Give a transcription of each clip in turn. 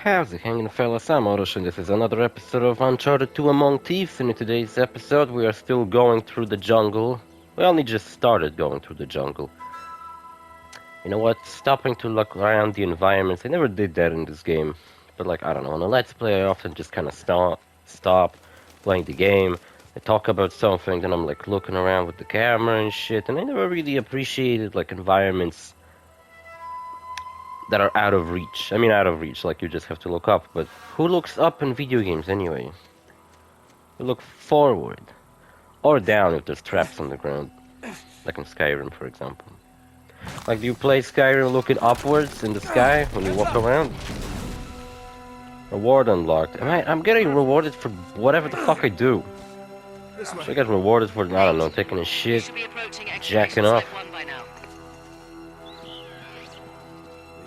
How's it hanging, fellas? I'm OrosZ, and this is another episode of Uncharted 2 Among Thieves. And in today's episode, we are still going through the jungle. We only just started going through the jungle. You know what? Stopping to look around the environments. I never did that in this game. But, like, I don't know. On a Let's Play, I often just kind of stop playing the game. I talk about something, then I'm, like, looking around with the camera and shit. And I never really appreciated, like, environments that are out of reach. I mean, out of reach, like you just have to look up. But who looks up in video games anyway? You look forward. Or down if there's traps on the ground. Like in Skyrim, for example. Like, do you play Skyrim looking upwards in the sky when you walk around? Reward unlocked. I'm getting rewarded for whatever the fuck I do. Should I get rewarded for, I don't know, taking a shit, jacking off?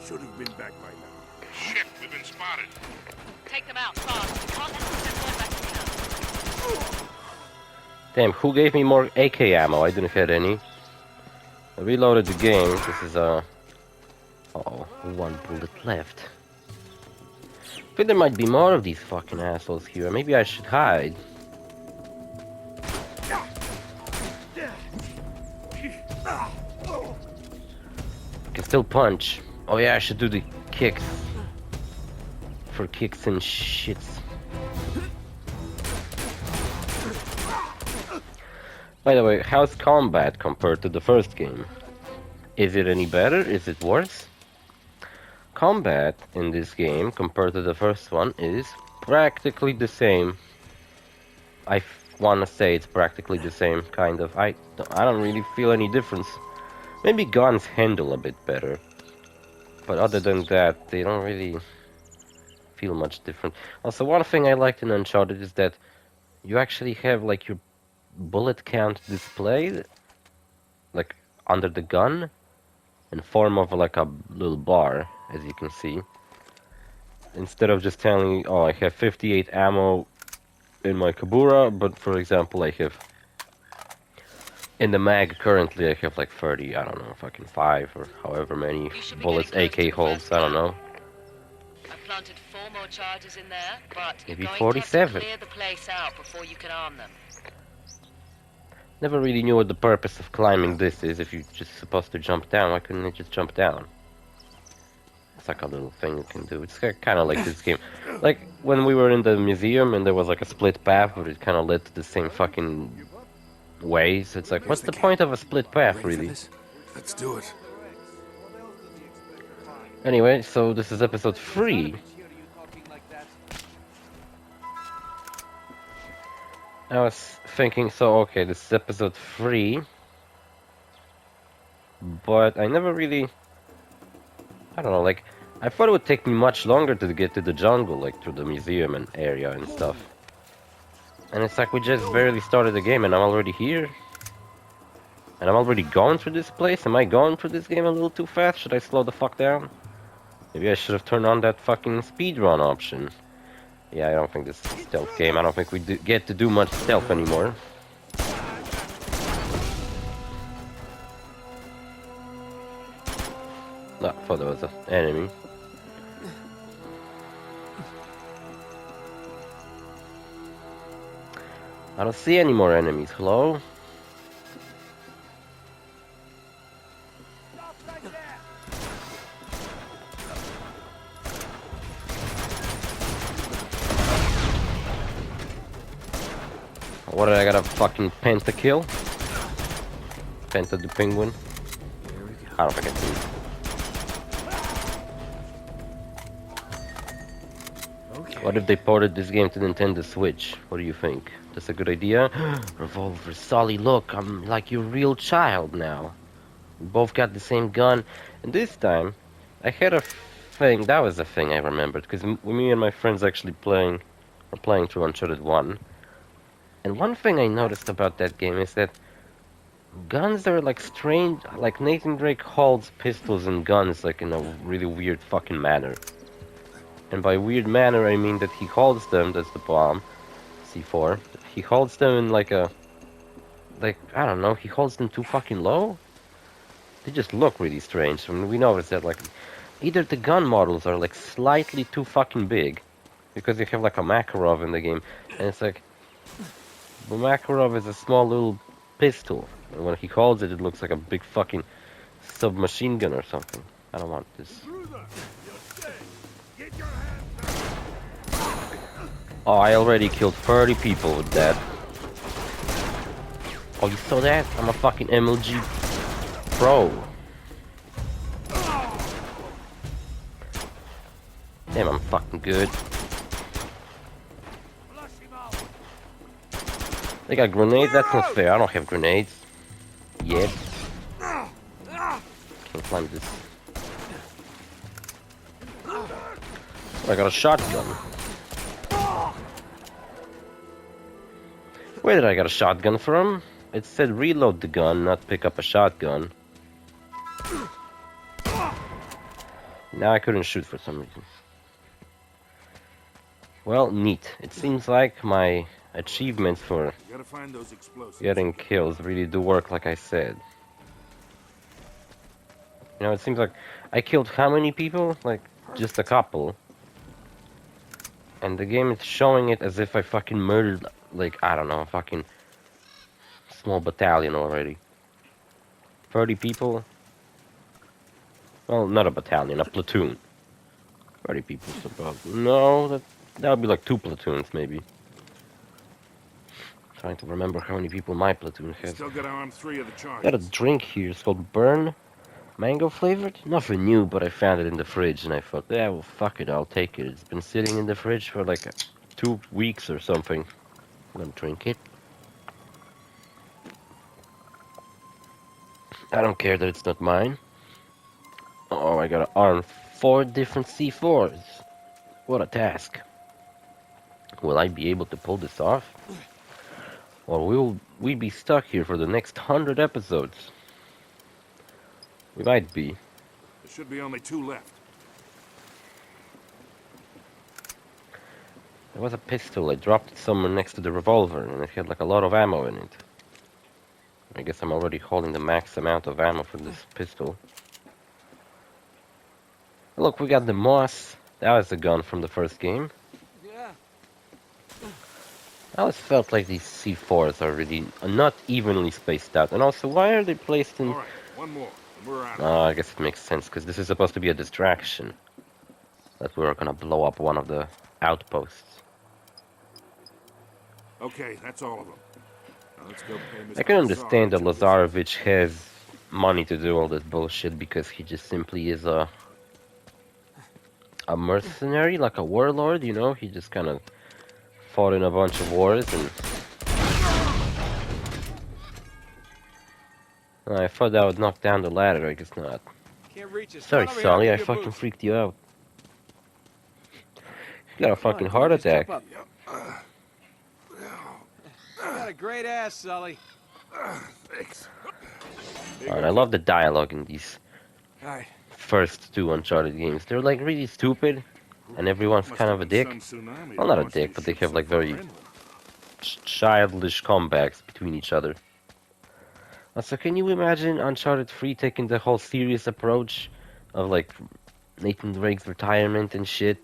Should have been back by now. Shit, we've been spotted. Take them out, fast. Can't let them send word back to town. Damn, who gave me more AK ammo? I didn't get any. I reloaded the game. This is uh-oh, one bullet left. I think there might be more of these fucking assholes here. Maybe I should hide. I can still punch. Oh yeah, I should do the kicks. For kicks and shits. By the way, how's combat compared to the first game? Is it any better? Is it worse? Combat in this game compared to the first one is practically the same. I want to say it's practically the same, kind of. I don't really feel any difference. Maybe guns handle a bit better. But other than that, they don't really feel much different. Also, one thing I liked in Uncharted is that you actually have like your bullet count displayed, like under the gun, in form of like a little bar, as you can see. Instead of just telling you, oh, I have 58 ammo in my Kabura, but for example, I have in the mag currently I have like 30, I don't know, fucking 5 or however many bullets AK holds, I don't know. I've planted 4 more charges in there, but Maybe you're going 47. to have to clear the place out before you can arm them. Never really knew what the purpose of climbing this is. If you're just supposed to jump down, why couldn't it just jump down? It's like a little thing you can do. It's kind of like this game. Like when we were in the museum and there was like a split path, but it kind of led to the same fucking ways. It's like, what's the point of a split path, really? Let's do it. Anyway, so this is episode 3. I was thinking, so okay, this is episode 3. But I never really... I don't know, like... I thought it would take me much longer to get to the jungle, like through the museum and area and stuff. And it's like we just barely started the game and I'm already here. And I'm already going through this place. Am I going through this game a little too fast? Should I slow the fuck down? Maybe I should have turned on that fucking speedrun option. Yeah, I don't think this is a stealth game. I don't think we get to do much stealth anymore. No, I thought there was an enemy. I don't see any more enemies. Hello? What did I got a fucking pentakill? Penta the penguin? I don't think I can. What if they ported this game to Nintendo Switch? What do you think? That's a good idea? Revolver, Solly, look, I'm like your real child now. We both got the same gun. And this time, I had a thing, that was a thing I remembered. Because me and my friends actually were playing through Uncharted 1. And one thing I noticed about that game is that guns are like strange, like Nathan Drake holds pistols and guns like in a really weird fucking manner. And by weird manner I mean that he holds them, that's the bomb, C4, he holds them in like a, like, I don't know, he holds them too fucking low? They just look really strange. I mean, we noticed that like Either the gun models are like slightly too fucking big, because you have like a Makarov in the game, and it's like the Makarov is a small little pistol, and when he holds it, it looks like a big fucking submachine gun or something. I don't want this. Intruder! You're dead! Get your hands up! Oh, I already killed 30 people with that. Oh, you saw that? I'm a fucking MLG pro. Damn, I'm fucking good. Flush him out! They got grenades? That's not fair. I don't have grenades. Yet. Can't climb this. Oh, I got a shotgun. Where did I get a shotgun from? It said reload the gun, not pick up a shotgun. Now I couldn't shoot for some reason. Well, neat. It seems like my achievements for Gotta find those explosives. getting kills really do work like I said. You know, it seems like I killed how many people? Like, just a couple. And the game is showing it as if I fucking murdered, like, I don't know, a fucking small battalion already. 30 people? Well, not a battalion, a platoon. 30 people, suppose. No, that would be like 2 platoons, maybe. Trying to remember how many people my platoon has. Still gotta arm 3 of the Got a charges. drink here, it's called Burn. Mango flavored? Nothing new, but I found it in the fridge and I thought, yeah, well, fuck it, I'll take it. It's been sitting in the fridge for like 2 weeks or something. I'm gonna drink it. I don't care that it's not mine. Oh, I gotta arm 4 different C4s. What a task. Will I be able to pull this off? Or will we be stuck here for the next 100 episodes? We might be. There should be only 2 left. There was a pistol, I dropped it somewhere next to the revolver, and it had like a lot of ammo in it. I guess I'm already holding the max amount of ammo for this pistol. Look, we got the moss. That was the gun from the first game. Yeah. I always felt like these C4s are really not evenly spaced out. And also, why are they placed in... Alright, one more. And we're out. I guess it makes sense, because this is supposed to be a distraction. That we're gonna blow up one of the outposts. Okay, that's all of them. Now let's go pay Mr. I can understand that Lazarevich Lazarevich has money to do all this bullshit, because he just simply is a mercenary, like a warlord, you know? He just kind of fought in a bunch of wars and... I thought that would knock down the ladder, I guess not. Can't reach us. Sorry, Come on over Sully, here, I I'll give you a fucking boost. freaked you out. You got a Come on, fucking come on, heart just attack. jump up. You got a great ass, Sully. Thanks. Alright, I love the dialogue in these All right. first 2 Uncharted games. They're like really stupid, and everyone's Must kind have of a been dick. some tsunami Well, not a launched dick, these but they ships have so like far very inland. childish comebacks between each other. Also, can you imagine Uncharted 3 taking the whole serious approach of like Nathan Drake's retirement and shit,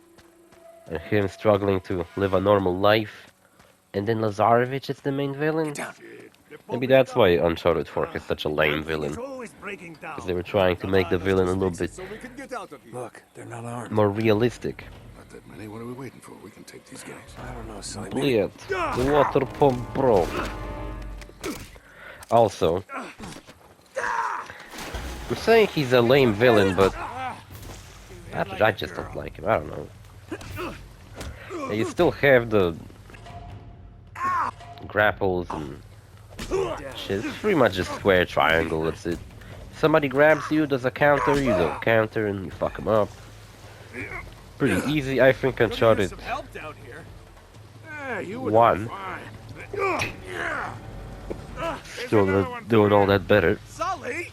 and him struggling to live a normal life, and then Lazarevich is the main villain? Maybe that's why Uncharted 4 has such a lame villain, because they were trying to make the villain a little bit Look, they're not armed. more realistic. Not that many. What are we waiting for? We can take these guys. I don't know, Sully. Блядь, the water pump broke. Also, I'm saying he's a lame villain, but I just don't like him. I don't know. Yeah, you still have the grapples and shit. It's pretty much just square triangle. That's it. Somebody grabs you, does a counter, you do a counter, and you fuck him up. Pretty easy. I think Uncharted Some help down here. Yeah, you would 1 fine. still not doing all that better. Sully!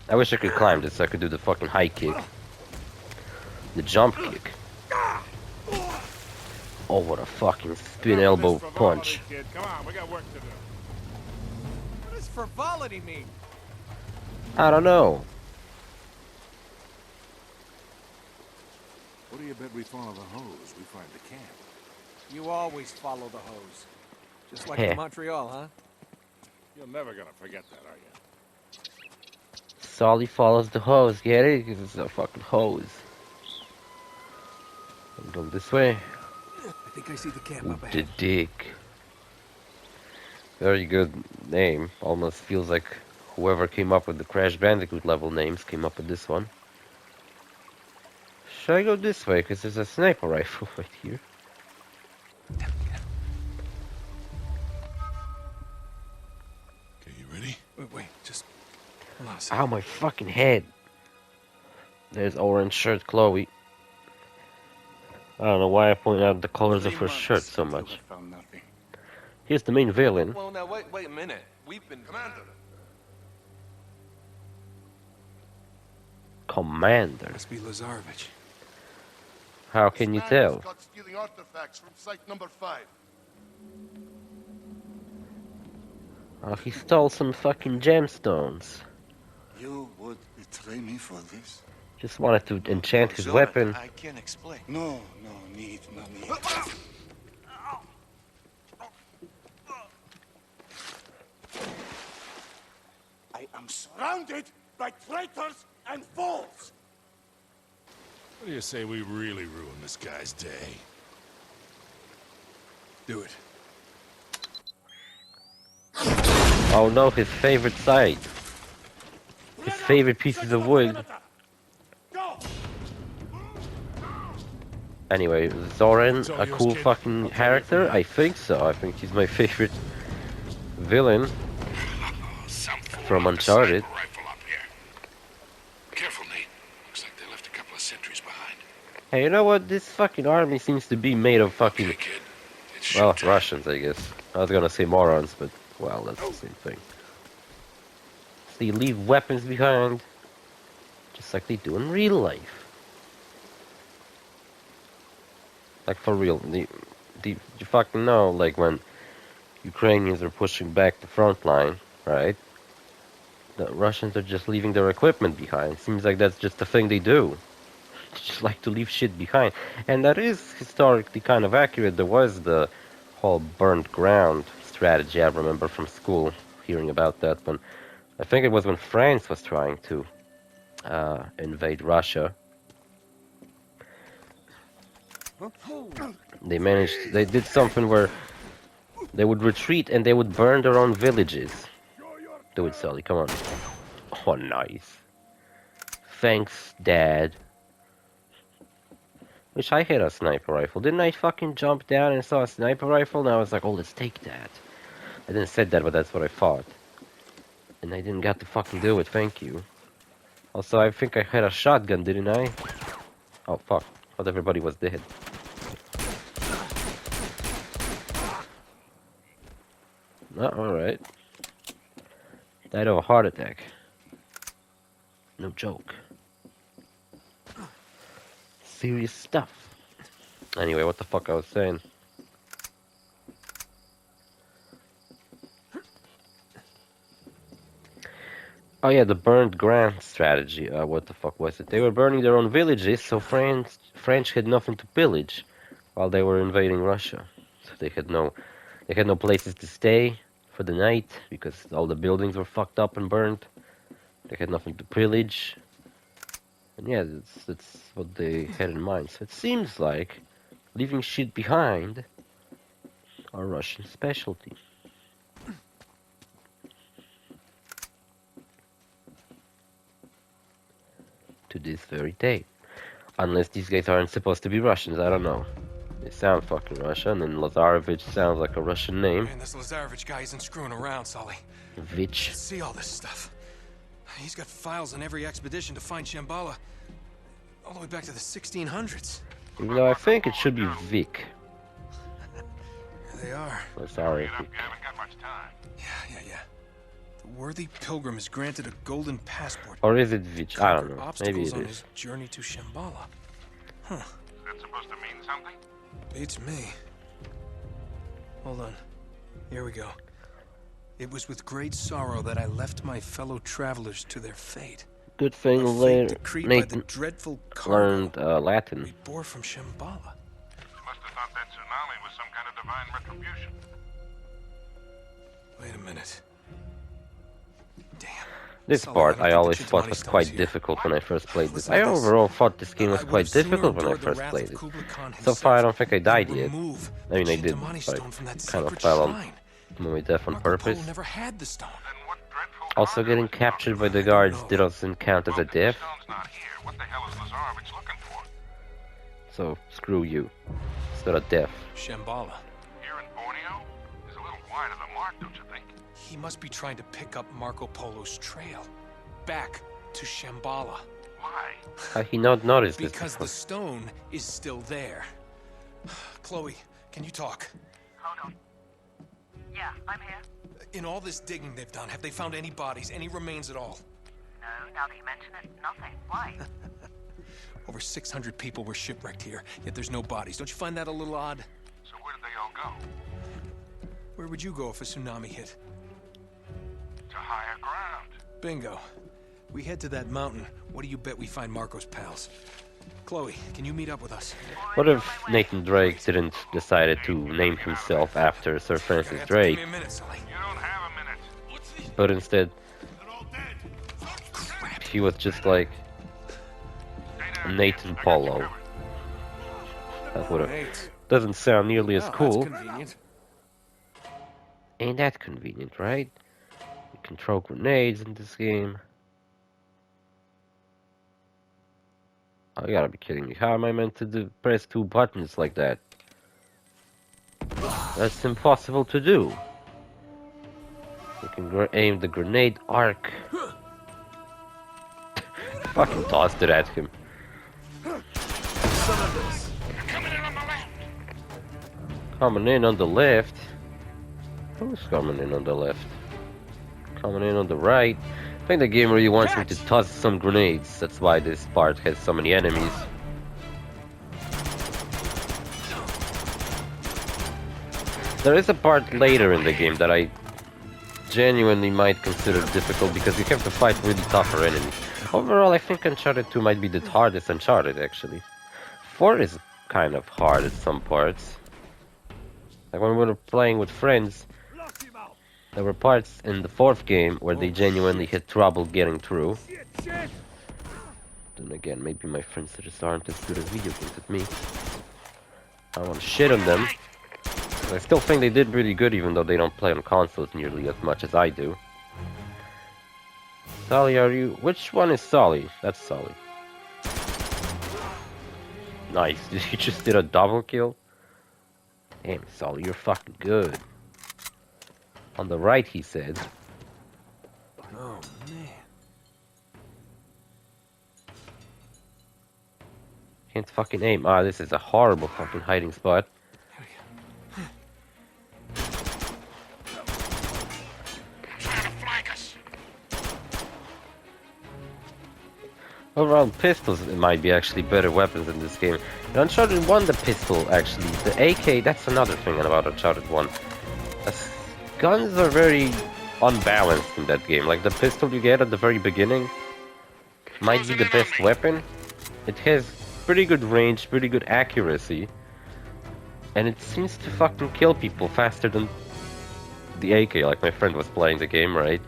I wish I could climb this so I could do the fucking high kick. The jump kick. Oh, what a fucking spin elbow punch. Kid. Come on, we got work to do. What does frivolity mean? I don't know. do you bet we follow the hose? We find the camp. You always follow the hose. Just like Heh. in Montreal, huh? You're never gonna forget that, are you? Solly follows the hose. Get it? Because it's a fucking hose. I'm going this way. I think I see the camp up The ahead. dig. Very good name. Almost feels like whoever came up with the Crash Bandicoot level names came up with this one. Should I go this way? Because there's a sniper rifle right here. Okay, you ready? Wait, just hold on a second. Ow, my fucking head. There's orange shirt Chloe. I don't know why I point out the colors of her shirt so much. Found nothing. Here's the main villain. Well, now wait a minute. We've been Commander! Commander. Must be Lazarevich. How can you tell? Caught stealing artifacts from site number 5. Oh, he stole some fucking gemstones. You would betray me for this? Just wanted to enchant his Sure, weapon. I can't explain. No need. I am surrounded by traitors and fools! What do you say we really ruin this guy's day? Do it. Oh no, his favorite site. His favorite pieces of wood. Go! Anyway, Zoran, So a yours, cool kid? fucking Okay, character? yeah. I think so. I think he's my favorite villain from Uncharted. Rifle up here. Careful, Nate. Looks like they left a couple of sentries behind. Hey, you know what? This fucking army seems to be made of fucking, Okay, kid. It's well, showtime. Russians, I guess. I was gonna say morons, but, well, that's the same thing. So they leave weapons behind, just like they do in real life. Like, for real. You fucking know, like, when Ukrainians are pushing back the front line, right? The Russians are just leaving their equipment behind. Seems like that's just the thing they do. They just like to leave shit behind. And that is historically kind of accurate. There was the whole burnt ground strategy, I remember from school, hearing about that. When I think it was when France was trying to invade Russia. They did something where they would retreat and they would burn their own villages. Do it, Sully, come on. Oh, nice. Thanks, Dad. Wish I had a sniper rifle. Didn't I fucking jump down and saw a sniper rifle? And I was like, oh, let's take that. I didn't say that, but that's what I thought. And I didn't get to fucking do it, thank you. Also, I think I had a shotgun, didn't I? Oh, fuck. Thought everybody was dead. Oh, alright. Died of a heart attack. No joke. Serious stuff. Anyway, what the fuck I was saying. Oh yeah, the burned ground strategy. What the fuck was it? They were burning their own villages, so French had nothing to pillage while they were invading Russia. So they had no places to stay for the night because all the buildings were fucked up and burned. They had nothing to pillage. And yeah, that's what they had in mind. So it seems like leaving shit behind are Russian specialty. To this very day. Unless these guys aren't supposed to be Russians, I don't know. They sound fucking Russian, and Lazarevich sounds like a Russian name. Man, this Lazarevich guy isn't screwing around, Sully. Vich. See all this stuff. He's got files on every expedition to find Shambhala. All the way back to the 1600s. Even though I think it should be Vic. There they are. Lazarevich. Haven't got much time. Yeah. The worthy pilgrim is granted a golden passport. Or is it Vich? I don't Conquer know. Maybe obstacles it on is. his journey to Shambhala. Huh. Is that supposed to mean something? Beats me. Hold on. Here we go. It was with great sorrow that I left my fellow travelers to their fate. Good thing A fate decreed by the Nathan dreadful cargo learned Latin. we bore from Shambhala. You must have thought that tsunami was some kind of divine retribution. Wait a minute. Damn. This Sully, part don't I think always the thought Chintamani was stone's quite here. difficult when I first played this. Listen I to this. overall thought this game was I would quite have sooner difficult when I endured the first wrath played of it. Kublai Khan So far I don't think I than died yet. remove I mean the I did, Chintamani but stone from that kind of sacred fell on shrine. my death on Marco purpose. Polo never had the stone. Then what dreadful Also cargo getting was it captured by talking the I don't guards know. doesn't count as a about? Well, if the death, stone's not here, what the hell is Lazarevich looking for? so screw you. It's not a death. Shambhala. Here in Borneo? Is a little wide of the mark, don't you think? He must be trying to pick up Marco Polo's trail. Back to Shambhala. Why? How he not noticed this Because before? the stone is still there. Chloe, can you talk? Hold on. Yeah, I'm here. In all this digging they've done, have they found any bodies, any remains at all? No, now that you mention it, nothing. Why? Over 600 people were shipwrecked here, yet there's no bodies. Don't you find that a little odd? So where did they all go? Where would you go if a tsunami hit? To higher ground. Bingo. We head to that mountain. What do you bet we find Marco's pals? Chloe, can you meet up with us? What if Nathan Drake didn't decided to name himself after Sir Francis Give Drake, me a minute, Sully. You don't have a minute. What's this? but instead They're all dead. Crap. he was just like Stay down, Nathan kids. I got you Polo? covered. That would have Great. doesn't sound nearly as Well, cool. That's convenient. Ain't that convenient, right? You can throw grenades in this game. Oh, you gotta be kidding me. How am I meant to press two buttons like that? That's impossible to do. You can aim the grenade arc. Fucking tossed it at him. Coming in on the left. Who's coming in on the left? Coming in on the right. I think the game really wants me to toss some grenades. That's why this part has so many enemies. There is a part later in the game that I genuinely might consider difficult because you have to fight really tougher enemies. Overall, I think Uncharted 2 might be the hardest Uncharted, actually. 4 is kind of hard at some parts. Like when we were playing with friends, Lock him out. there were parts in the 4th game where they genuinely had trouble getting through. Shit, shit. Then again, maybe my friends just aren't as good at video games as me. I don't want to shit on them. I still think they did really good even though they don't play on consoles nearly as much as I do. Sully, are you... Which one is Sully? That's Sully. Nice. You just did a double kill? Damn, Sully, you're fucking good. On the right, he said. Oh, man. Can't fucking aim. Ah, this is a horrible fucking hiding spot. Trying to flank us. Overall, pistols might be actually better weapons in this game. In Uncharted 1, the pistol, actually, the AK, that's another thing about Uncharted 1. Guns are very unbalanced in that game. Like, the pistol you get at the very beginning might be the best weapon. It has pretty good range, pretty good accuracy. And it seems to fucking kill people faster than the AK. Like, my friend was playing the game, right?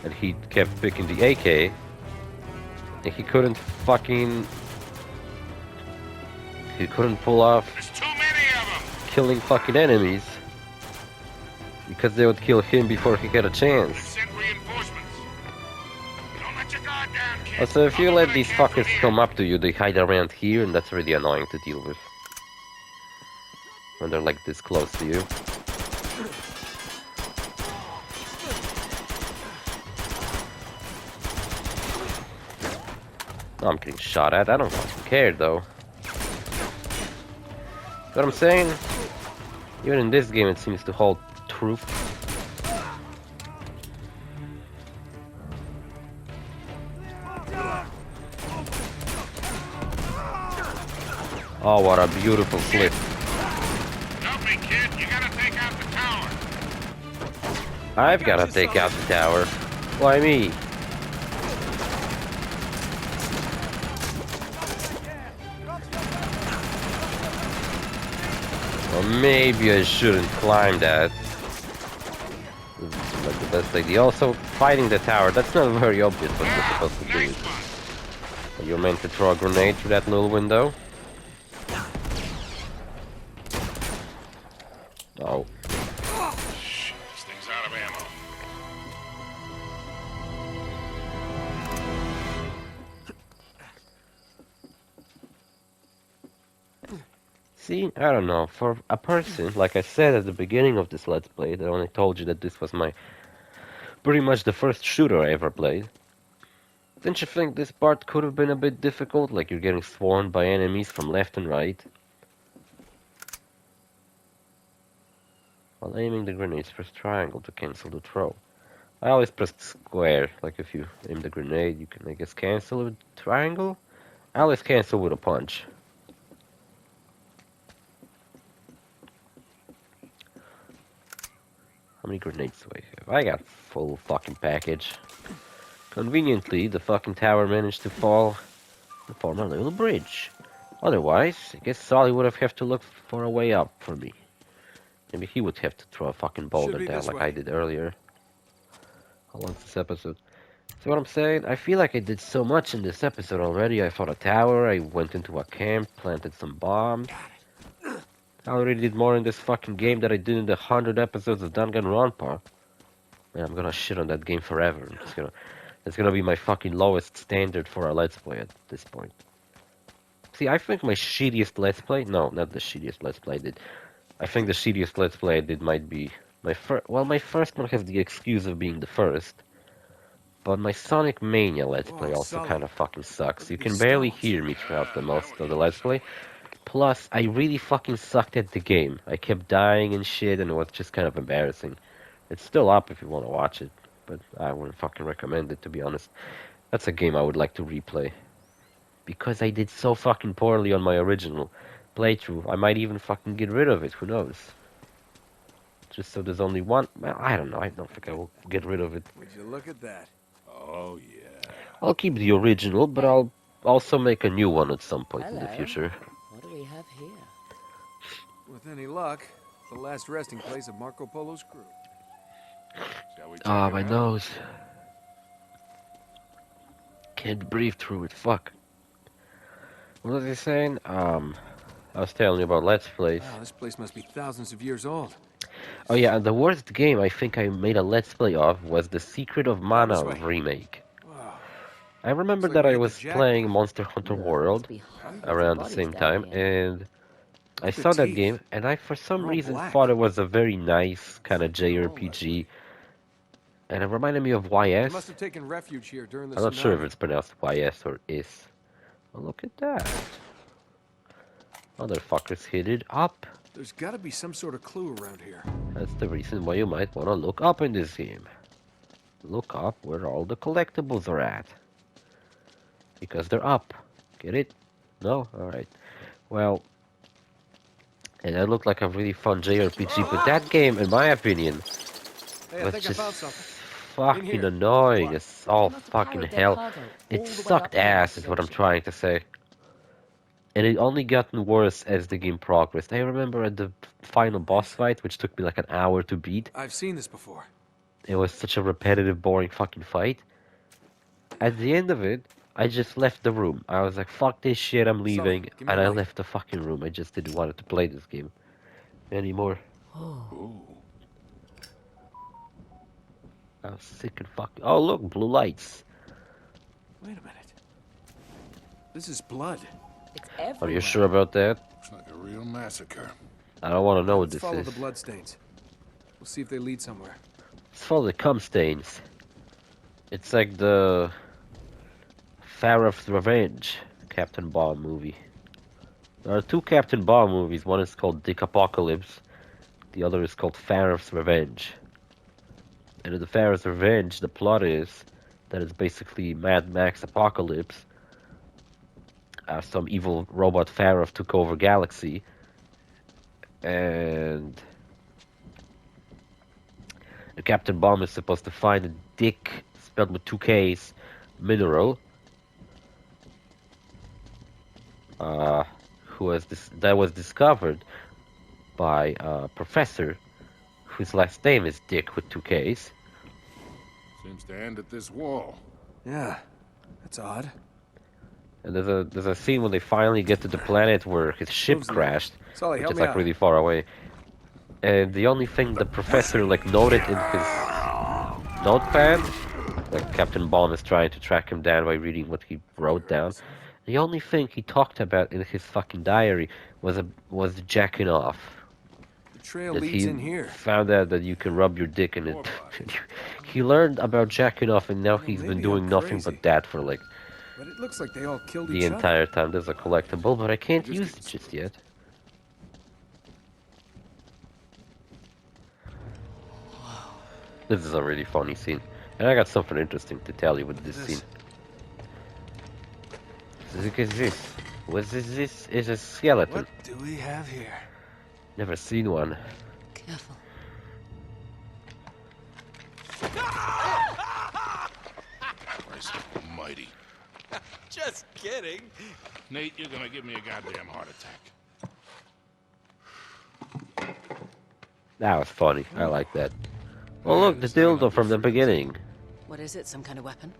And he kept picking the AK. And he couldn't fucking... He couldn't pull off There's too many of them. killing fucking enemies. Because they would kill him before he had a chance. Send reinforcements. Don't let your guard down, kid. Also, if you I'll let open these a camp from fuckers here. come up to you, they hide around here, and that's really annoying to deal with. When they're like this close to you. Oh, I'm getting shot at. I don't fucking care though. What I'm saying? Even in this game, it seems to hold true. Oh, what a beautiful flip. Help me, kid. You gotta take out the tower. I've gotta take out the tower. Why me? maybe I shouldn't climb that. It's not the best idea. Also, fighting the tower, that's not very obvious what you're supposed to do. Is it? You're meant to throw a grenade through that little window. Oh. Shit, this thing's out of ammo. See, I don't know. For a person, like I said at the beginning of this Let's Play, that I only told you that this was my pretty much the first shooter I ever played. Don't you think this part could have been a bit difficult? Like you're getting swarmed by enemies from left and right. While aiming the grenades, press triangle to cancel the throw. I always press square. Like if you aim the grenade, you can, I guess, cancel with triangle. I always cancel with a punch. How many grenades do I have? I got full fucking package. Conveniently, the fucking tower managed to fall and form a little bridge. Otherwise, I guess Solly would have to look for a way up for me. Maybe he would have to throw a fucking boulder be down this like way. I did earlier. How long's this episode? See what I'm saying? I feel like I did so much in this episode already. I fought a tower, I went into a camp, planted some bombs. I already did more in this fucking game than I did in the 100 episodes of Danganronpa. Man, I'm gonna shit on that game forever. It's gonna be my fucking lowest standard for a Let's Play at this point. See, I think my shittiest Let's Play... No, not the shittiest Let's Play I did. I think the shittiest Let's Play I did might be my first... Well, my first one has the excuse of being the first. But my Sonic Mania Let's Play also kind of fucking sucks. You can barely hear me throughout the most of the Let's Play. Plus, I really fucking sucked at the game. I kept dying and shit, and it was just kind of embarrassing. It's still up if you want to watch it, but I wouldn't fucking recommend it, to be honest. That's a game I would like to replay. Because I did so fucking poorly on my original playthrough, I might even fucking get rid of it, who knows? Just so there's only one... Well, I don't know, I don't think I will get rid of it. Would you look at that? Oh, yeah. I'll keep the original, but I'll also make a new one at some point in the future. What do we have here? With any luck, the last resting place of Marco Polo's crew. Shall we check Ah, it my out? nose. Can't breathe through it, fuck. What was I saying? I was telling you about Let's Plays. Wow, this place must be thousands of years old. Oh yeah, and the worst game I think I made a Let's Play of was the Secret of Mana This way. remake. Wow. I remember Looks like that we I hit the was jackpot. playing Monster Hunter World Must be hundreds of around the bodies same down time, here. and I Look at saw the that teeth. game, and I for some They're all reason black. thought it was a very nice kind of JRPG, and it reminded me of They YS. must have taken refuge here during the I'm not sure if tsunami. it's pronounced YS or is. Well, look at that. Motherfuckers hit it up. There's got to be some sort of clue around here. That's the reason why you might want to look up in this game. Look up where all the collectibles are at. Because they're up. Get it? No? Alright. Well, and that looked like a really fun JRPG, but that game, in my opinion, Hey, I was think I just found something. fucking here. annoying. It's all They must have fucking carried their hell. cargo It all the way sucked up the ass, is what I'm ocean. trying to say. And it only gotten worse as the game progressed. I remember at the final boss fight, which took me like an hour to beat, I've seen this before. it was such a repetitive, boring fucking fight. At the end of it, I just left the room. I was like, fuck this shit, I'm leaving. give me And a I light. left the fucking room. I just didn't want to play this game anymore. Ooh. I was sick and fucking... Oh, look, blue lights. Wait a minute. This is blood. It's Are everywhere. you sure about that? Looks like a real massacre. I don't want to know what Let's this follow is. the bloodstains. We'll see if they lead somewhere. Let's follow the cum stains. It's like the Pharaoh's Revenge Captain Bomb movie. There are two Captain Bomb movies. One is called Dick Apocalypse. The other is called Pharaoh's Revenge. And in the Pharaoh's Revenge, the plot is that it's basically Mad Max Apocalypse. Some evil robot Pharaoh took over galaxy. And the Captain Bomb is supposed to find a dick, spelled with two K's, mineral. That was discovered by a professor whose last name is Dick with two K's. Seems to end at this wall. Yeah, that's odd. And there's a scene when they finally get to the planet where his ship Moves now. crashed, Sully, which help is me like out. really far away. And the only thing the professor like noted in his notepad, like Captain Bond is trying to track him down by reading what he wrote down. The only thing he talked about in his fucking diary was jacking off. The trail That leads he in here. found out that you can rub your dick in it. He learned about jacking off, and now he's been maybe doing I'm nothing crazy. but that for like But it looks like they all killed the each other. entire time. There's a collectible, but I can't use it just yet. This is a really funny scene. And I got something interesting to tell you with this scene. Look at this. What is this? Is a skeleton. What do we have here? Never seen one. Careful. Christ almighty. Just kidding. Nate, you're gonna give me a goddamn heart attack. That was funny. I like that. Oh look, the dildo from the beginning. What is it? Some kind of weapon?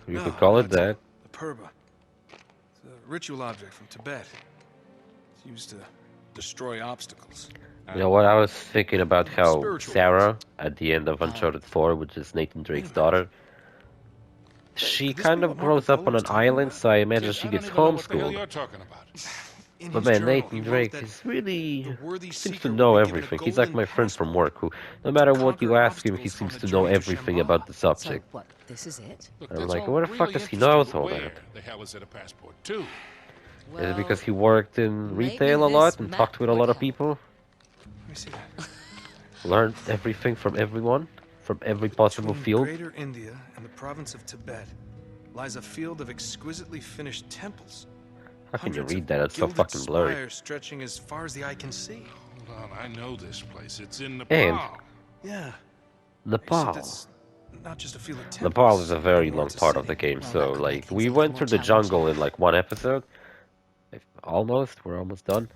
You could call it that. The purba. It's a ritual object from Tibet. It's used to destroy obstacles. You know what? I was thinking about how Spiritual Sarah, at the end of Uncharted 4, which is Nathan Drake's daughter, she Could this kind be of what Marco grows up Polo on was an talking island, about? so I imagine Kid, she I gets don't even know what the hell homeschooled. you're talking about. In But his man, journal, Nathan he wrote Drake that is really the worthy seems seeker to know will be given a everything. He's like golden my friend from passport work who, no matter what you conquer ask him, he obstacles on seems the to know journey to everything Shambhala. about the So subject. what? This is it? Look, I'm that's like, all what the fuck really does he interesting, know but all where that? the hell is it a passport to? Is it because he worked in maybe retail a this lot and map talked with a would lot of help. people? Let me see that. Learned everything from everyone? From every possible Between field? Greater India and the province of Tibet lies a field of exquisitely finished temples. How can you Hundreds read of that? It's so gilded fucking blurry. spires stretching as far as the eye can see. Hold on, I know this place. It's in And Nepal. Yeah. Nepal. Except it's not just a field of temples. Nepal is a very but more long it's a part of city. the game, Well, so that could make like things we a little went more through the challenging. jungle in like one episode. Almost, we're almost done.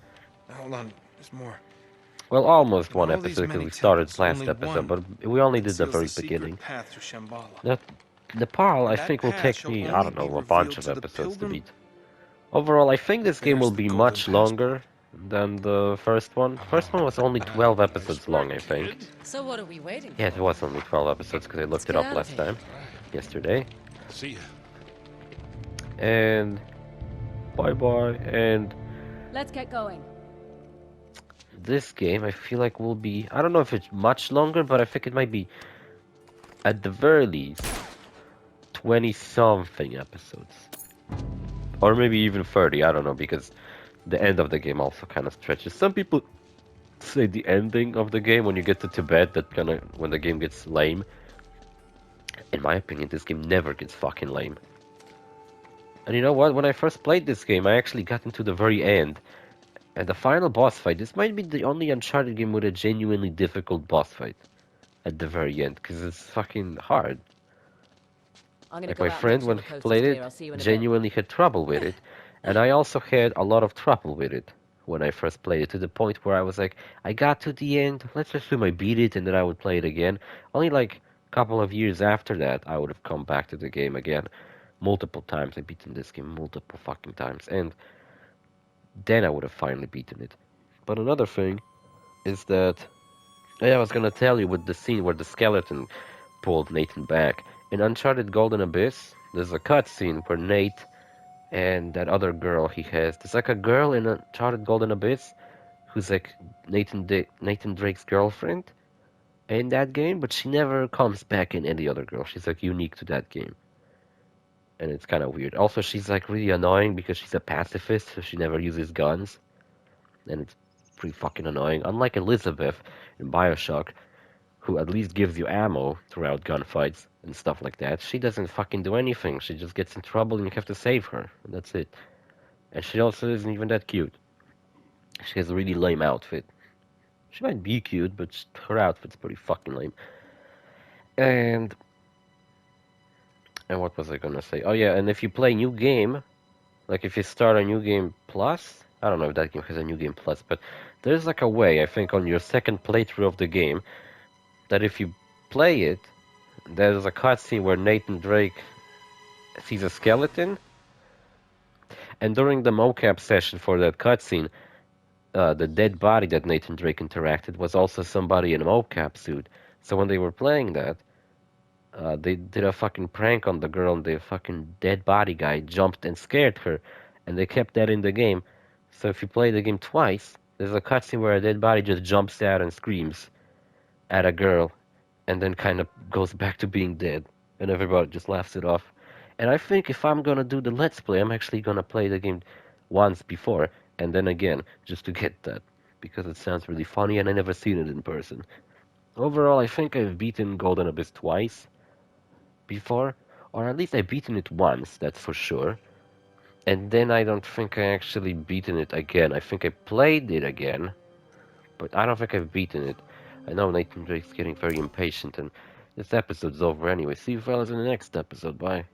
Now, hold on, there's more. Well, almost In one all these episode because many we started temples, last only episode, one but we only did the conceals very secret beginning. path to Shambhala. Now, Nepal, I That think, will path take shall me, I only don't know, be a bunch revealed of to the episodes to pilgrim beat. Overall, I think this game There's will the be golden much passport. longer than the first one. First one was only 12 Nice episodes work, long, I think. kid. So what are we waiting Yeah, for? it was only 12 episodes because I looked it get up out of last here. time, yesterday. See ya. And bye-bye. And Let's get going. this game, I feel like will be, I don't know if it's much longer, but I think it might be, at the very least, 20-something episodes. Or maybe even 30, I don't know, because the end of the game also kind of stretches. Some people say the ending of the game, when you get to Tibet, that kind of, when the game gets lame. In my opinion, this game never gets fucking lame. And you know what? When I first played this game, I actually got into the very end. And the final boss fight, this might be the only Uncharted game with a genuinely difficult boss fight. At the very end, because it's fucking hard. I'm gonna Like go my out and friend, make when sure the he coast is played clear. it, I'll see you in a bit. genuinely had trouble with it. And I also had a lot of trouble with it when I first played it, to the point where I was like, I got to the end, let's assume I beat it, and then I would play it again. Only like a couple of years after that, I would have come back to the game again. Multiple times. I beaten this game multiple fucking times. And then I would have finally beaten it. But another thing is that, yeah, I was gonna tell you with the scene where the skeleton pulled Nathan back. In Uncharted Golden Abyss, there's a cutscene where Nate and that other girl he has, there's like a girl in Uncharted Golden Abyss who's like Nathan Drake's girlfriend in that game, but she never comes back in any other girl. She's like unique to that game. And it's kind of weird. Also, she's like really annoying because she's a pacifist, so she never uses guns. And it's pretty fucking annoying. Unlike Elizabeth in BioShock, who at least gives you ammo throughout gunfights and stuff like that. She doesn't fucking do anything. She just gets in trouble and you have to save her. And that's it. And she also isn't even that cute. She has a really lame outfit. She might be cute, but her outfit's pretty fucking lame. And what was I gonna say? Oh yeah, and if you play new game, like if you start a new game plus, I don't know if that game has a new game plus, but there's like a way, I think, on your second playthrough of the game, that if you play it, there's a cutscene where Nathan Drake sees a skeleton, and during the mocap session for that cutscene, the dead body that Nathan Drake interacted was also somebody in a mocap suit. So when they were playing that, they did a fucking prank on the girl, and the fucking dead body guy jumped and scared her, and they kept that in the game. So if you play the game twice, there's a cutscene where a dead body just jumps out and screams at a girl, and then kind of goes back to being dead, and everybody just laughs it off. And I think if I'm gonna do the Let's Play, I'm actually gonna play the game once before, and then again, just to get that, because it sounds really funny, and I never seen it in person. Overall, I think I've beaten Golden Abyss twice before, or at least I've beaten it once, that's for sure. And then I don't think I actually beaten it again. I think I played it again, but I don't think I've beaten it. I know Nathan Drake's getting very impatient, and this episode's over anyway. See you fellas in the next episode. Bye.